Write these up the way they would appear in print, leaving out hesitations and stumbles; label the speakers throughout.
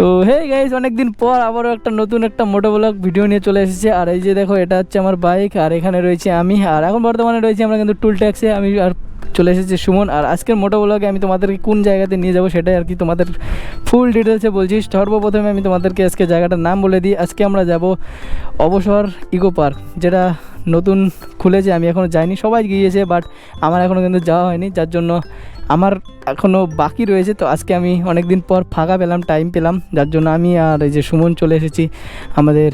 Speaker 1: তো hey guys, অনেকদিন পর আবারও একটা নতুন একটা মোটো ব্লগ ভিডিও নিয়ে চলে এসেছে। আর এই যে দেখো, এটা হচ্ছে আমার বাইক, আর এখানে রয়েছে আমি, আর এখন বর্তমানে রয়েছে আমরা কিন্তু টুল ট্যাক্সে। আমি আর চলে এসেছি সুমন। আর আজকের মোটো ব্লগে আমি তোমাদেরকে কোন জায়গাতে নিয়ে যাবো সেটাই আর কি তোমাদের ফুল ডিটেলসে বলছি। সর্বপ্রথমে আমি তোমাদেরকে আজকে জায়গাটার নাম বলে দিই। আজকে আমরা যাব অবসর ইকো পার্ক, যেটা নতুন খুলেছে। আমি এখনও যাইনি, সবাই গিয়েছে, বাট আমার এখনও কিন্তু যাওয়া হয়নি, যার জন্য আমার এখনও বাকি রয়েছে। তো আজকে আমি অনেক দিন পর ফাঁকা পেলাম, টাইম পেলাম, যার জন্য আমি আর এই যে সুমন চলে এসেছি আমাদের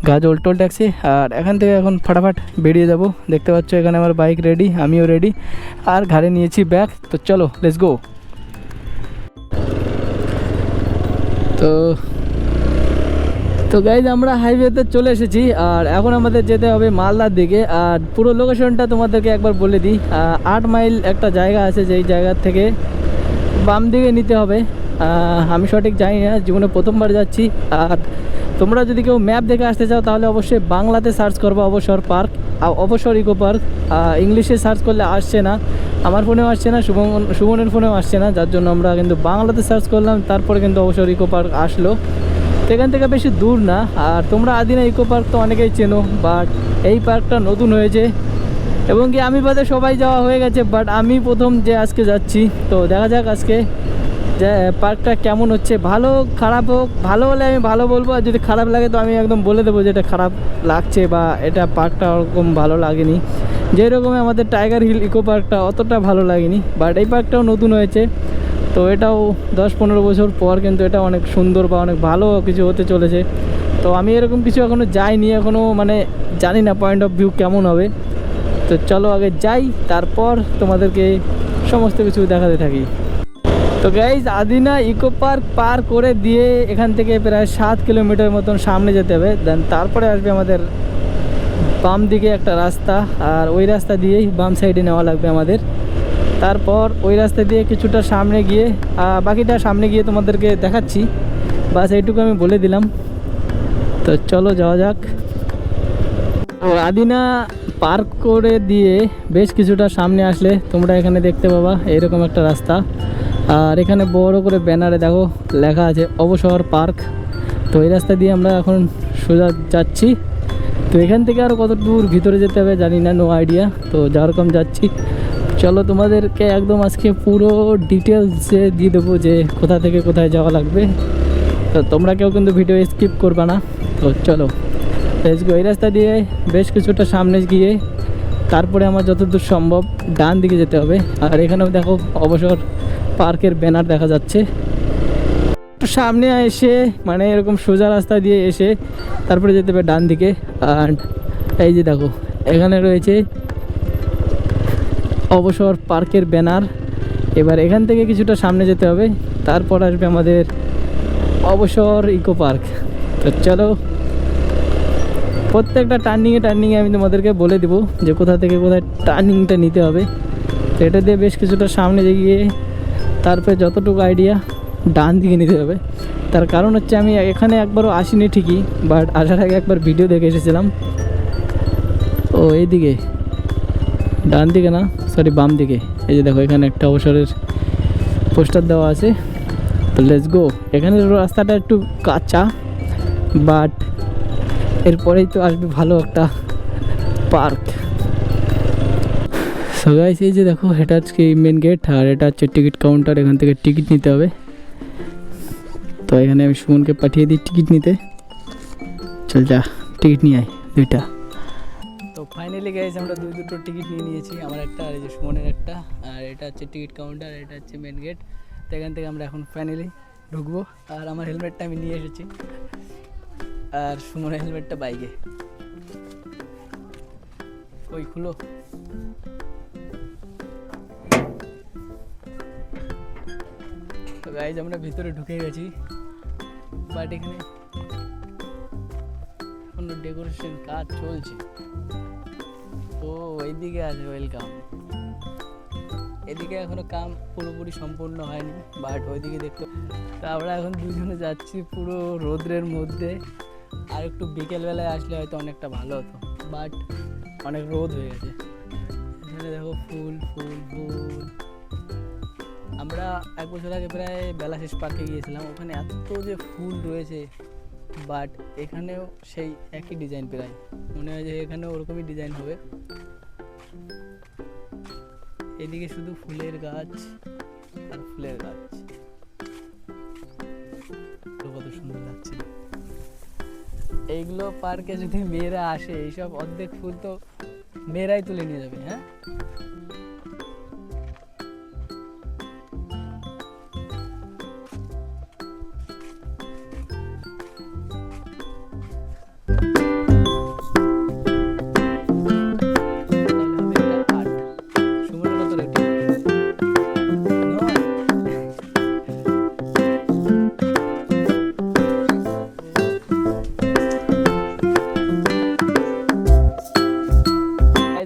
Speaker 1: গাজল টোল ট্যাক্সি। আর এখান থেকে এখন ফাটাফাট বেরিয়ে যাব। দেখতে পাচ্ছ এখানে আমার বাইক রেডি, আমিও রেডি, আর ঘাড়ে নিয়েছি ব্যাগ। তো চলো, লেটস গো। তো তো গাইজ, আমরা হাইওয়েতে চলে এসেছি, আর এখন আমাদের যেতে হবে মালদার দিকে। আর পুরো লোকেশনটা তোমাদেরকে একবার বলে দিই। 8 মাইল একটা জায়গা আছে, যেই জায়গার থেকে বাম দিকে নিতে হবে। আমি সঠিক জানি না, জীবনে প্রথমবার যাচ্ছি। আর তোমরা যদি কেউ ম্যাপ দেখে আসতে চাও তাহলে অবশ্যই বাংলাতে সার্চ করবো অবসর পার্ক, অবসর ইকো পার্ক। ইংলিশে সার্চ করলে আসছে না, আমার ফোনেও আসছে না, সুমনের ফোনেও আসছে না, যার জন্য আমরা কিন্তু বাংলাতে সার্চ করলাম, তারপরে কিন্তু অবসর ইকো পার্ক আসলো। এখান থেকে বেশি দূর না। আর তোমরা আদিনা ইকো পার্ক তো অনেকেই চেনো, বাট এই পার্কটা নতুন হয়েছে, এবং কি আমি বাদে সবাই যাওয়া হয়ে গেছে, বাট আমি প্রথম যে আজকে যাচ্ছি। তো দেখা যাক আজকে যে পার্কটা কেমন হচ্ছে। ভালো খারাপ হোক, ভালো হলে আমি ভালো বলবো, আর যদি খারাপ লাগে তো আমি একদম বলে দেবো যে এটা খারাপ লাগছে বা এটা পার্কটা ওরকম ভালো লাগেনি। যেরকম আমাদের টাইগার হিল ইকো পার্কটা অতটা ভালো লাগেনি, বাট এই পার্কটাও নতুন হয়েছে। তো এটাও 10-15 বছর পর কিন্তু এটা অনেক সুন্দর বা অনেক ভালো কিছু হতে চলেছে। তো আমি এরকম কিছু এখনও যাইনি, এখনও মানে জানি না পয়েন্ট অফ ভিউ কেমন হবে। তো চলো আগে যাই, তারপর তোমাদেরকে সমস্ত কিছু দেখাতে থাকি। তো গাইজ, আদিনা ইকো পার্ক পার করে দিয়ে এখান থেকে প্রায় 7 কিলোমিটার মতন সামনে যেতে হবে। দেন তারপরে আসবে আমাদের বাম দিকে একটা রাস্তা, আর ওই রাস্তা দিয়েই বাম সাইডে নেওয়া লাগবে আমাদের। তারপর ওই রাস্তা দিয়ে কিছুটা সামনে গিয়ে, বাকিটা সামনে গিয়ে তোমাদেরকে দেখাচ্ছি, বাস এইটুকু আমি বলে দিলাম। তো চলো যাওয়া যাক। তো আদিনা পার্ক করে দিয়ে বেশ কিছুটা সামনে আসলে তোমরা এখানে দেখতে পাবা এরকম একটা রাস্তা। আর এখানে বড় করে ব্যানারে দেখো লেখা আছে অবসর পার্ক। তো এই রাস্তা দিয়ে আমরা এখন সোজা যাচ্ছি। তো এখান থেকে আরও কত দূর ভিতরে যেতে হবে জানি না, নো আইডিয়া। তো যেরকম যাচ্ছি, চলো তোমাদেরকে একদম আজকে পুরো ডিটেলসে দিয়ে দেবো যে কোথা থেকে কোথায় যাওয়া লাগবে। তো তোমরা কেউ কিন্তু ভিডিও স্কিপ করবে না। তো চলো লেটস গো। এই রাস্তা দিয়ে বেশ কিছুটা সামনে গিয়ে তারপরে আমার যতদূর সম্ভব ডান দিকে যেতে হবে। আর এখানেও দেখো অবসর পার্কের ব্যানার দেখা যাচ্ছে। সামনে এসে মানে এরকম সোজা রাস্তা দিয়ে এসে তারপরে যেতে হবে ডান দিকে। আর এই যে দেখো এখানে রয়েছে অবসর পার্কের ব্যানার। এবার এখান থেকে কিছুটা সামনে যেতে হবে, তারপর আসবে আমাদের অবসর ইকো পার্ক। তো চলো, প্রত্যেকটা টার্নিংয়ে আমি তোমাদেরকে বলে দেবো যে কোথা থেকে কোথায় টার্নিংটা নিতে হবে। তো এটা দিয়ে বেশ কিছুটা সামনে গিয়ে তারপরে যতটুকু আইডিয়া ডান দিকে নিতে হবে। তার কারণ হচ্ছে আমি এখানে একবারও আসিনি ঠিকই, বাট আসার আগে একবার ভিডিও দেখে এসেছিলাম। ও এইদিকে ডান দিকে না, সরি বাম দিকে। এই যে দেখো এখানে একটা অবসরের পোস্টার দেওয়া আছে। তো লেটস গো। এখানে রাস্তাটা একটু কাঁচা, বাট এরপরেই তো আসবে ভালো একটা পার্ক। সো গাইস, এই যে দেখো এটা হচ্ছে মেন গেট, আর এটা হচ্ছে টিকিট কাউন্টার। এখান থেকে টিকিট নিতে হবে। তো এখানে আমি সুমনকে পাঠিয়ে দিই টিকিট নিতে। চল যা, টিকিট নিয়ে আয় দুইটা। তো ফাইনালি গাইস, আমরা দুটো টিকিট নিয়ে নিয়েছি, আমার একটা আর এই যে সুমনের একটা। আর এটা হচ্ছে টিকিট কাউন্টার, এটা হচ্ছে মেন গেট। তো এখান থেকে আমরা এখন ফাইনালি ঢুকবো। আর আমার হেলমেটটা আমি নিয়ে এসেছি, আর সুমনের হেলমেটটা বাইকে। ওই খুলো। তো গাইজ, আমরা ভিতরে ঢুকে গেছি, বাট এখানে এখনো ডেকোরেশন কাজ চলছে। ও এইদিকে আছে ওয়েলকাম। এদিকে এখনো কাম পুরোপুরি সম্পূর্ণ হয়নি, বাট ওইদিকে দেখতে। তো আমরা এখন দুজনে যাচ্ছি পুরো রোদ্রের মধ্যে। আর একটু বিকেলবেলায় আসলে হয়তো অনেকটা ভালো হতো, বাট অনেক রোদ হয়ে গেছে। এখানে দেখো ফুল ফুল ফুল। আমরা 1 বছর আগে প্রায় বেলাশেষ পার্কে গিয়েছিলাম, ওখানে এত যে ফুল রয়েছে, বাট এখানেও সেই একই ডিজাইন প্রায়, মনে হয় যে এখানেও ওরকমই ডিজাইন হবে। এদিকে শুধু ফুলের গাছ আর ফুলের গাছ, কত সুন্দর লাগছে। এইগুলো পার্কে যদি মেয়েরা আসে, এইসব অর্ধেক ফুল তো মেয়েরাই তুলে নিয়ে যাবে। হ্যাঁ,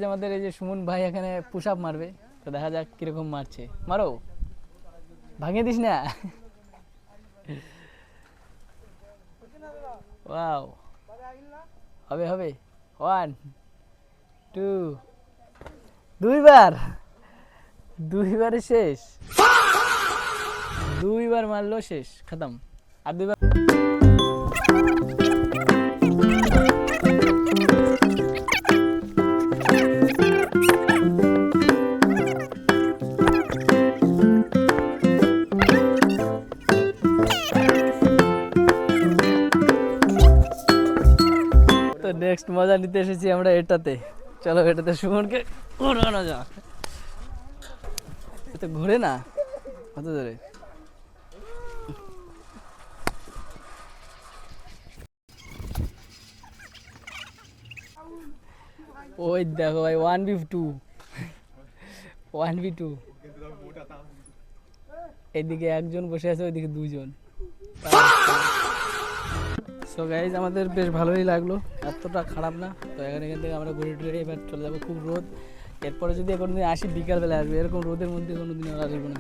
Speaker 1: আমাদের এই যে সুমন ভাই এখানে পুশ আপ মারবে, তো দেখা যাক কিরকম মারছে। মারো, ভাঙিয়ে দিস না। ওয়াও, হবে হবে। 1 2, দুইবারে শেষ, 2বার মারলো শেষ, খতম। আর 2বার তো নেক্সট মজা নিতে এসেছি আমরা এটাতে। চলো এটাতে সুমনকে ঘোরানো যাক। এটা ঘুরে না কত ধরে। ওই দেখো ভাই 1v2, 1v2। এদিকে একজন বসে আছে, ওইদিকে 2জন। সো গাইজ আমাদের বেশ ভালোই লাগলো, এতটা খারাপ না। তো এখান থেকে আমরা ঘুরে টুরে এবার চলে যাবো। খুব রোদ, এরপরে যদি কোনোদিন আসি বিকালবেলা আসবে, এরকম রোদের মধ্যে কোনোদিন আর আসবো না।